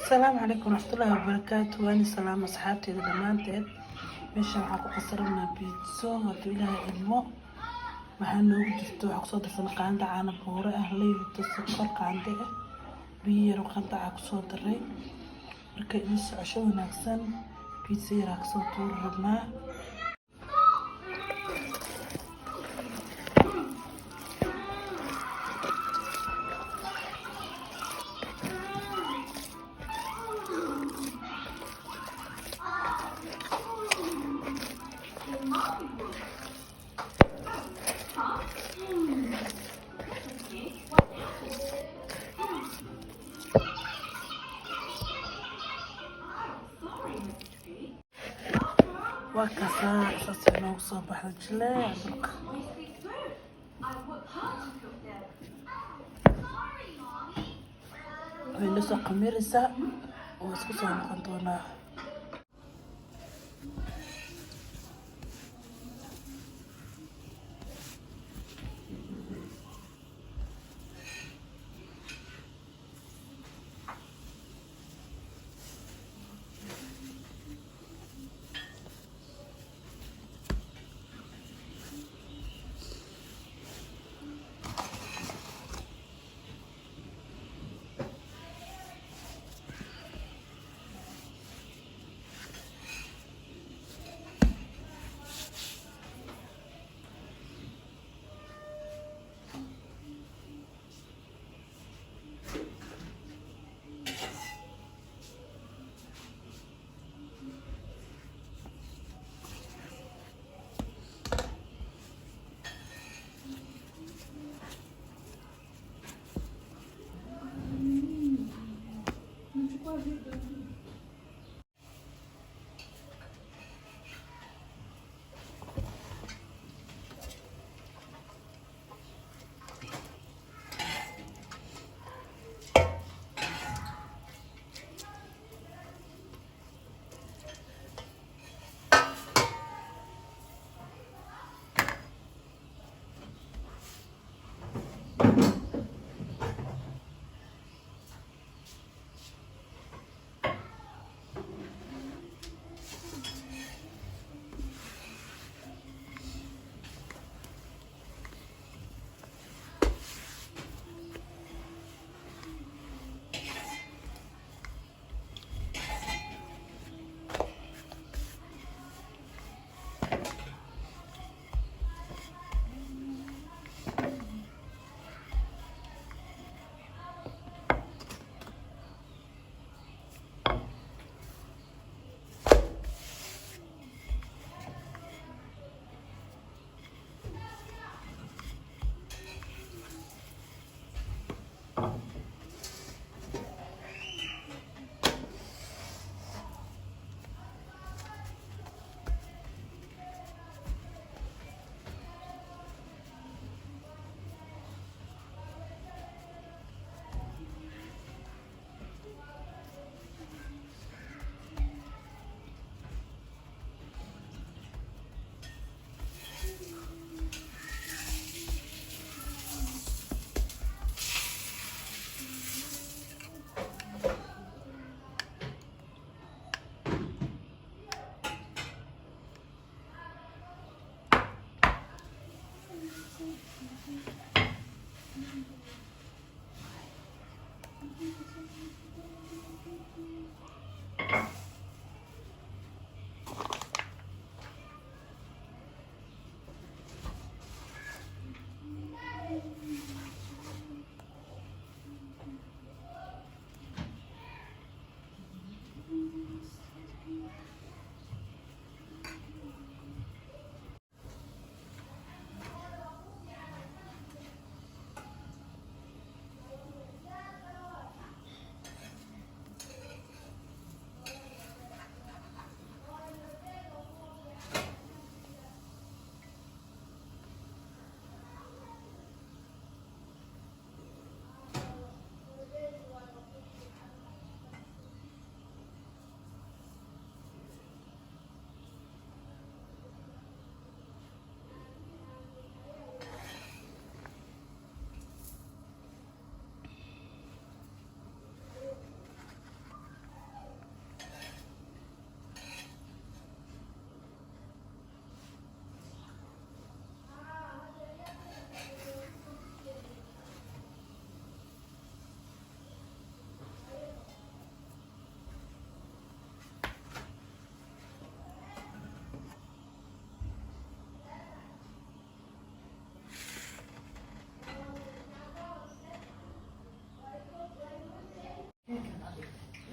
السلام عليكم ورحمة الله وبركاته. وأنا سلام أصحابتي دمانتين meesha waxaa ku qasarnaa pizza haduu ilaahay ilmo waxaa noogu jirto waxaa kusoo darsan qaando caano buuro ah leeydo sokor qaando ah biyo yar oo qaando ah kusoo daray marka ii socosho wanaagsan pizza yar kasoo tuuri rabnaa وكذا أساسا نوصل بحر الجلاء لسه قميرسة واسكسوا نقنطونا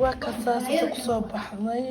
waa kasaasasa kusoo baxday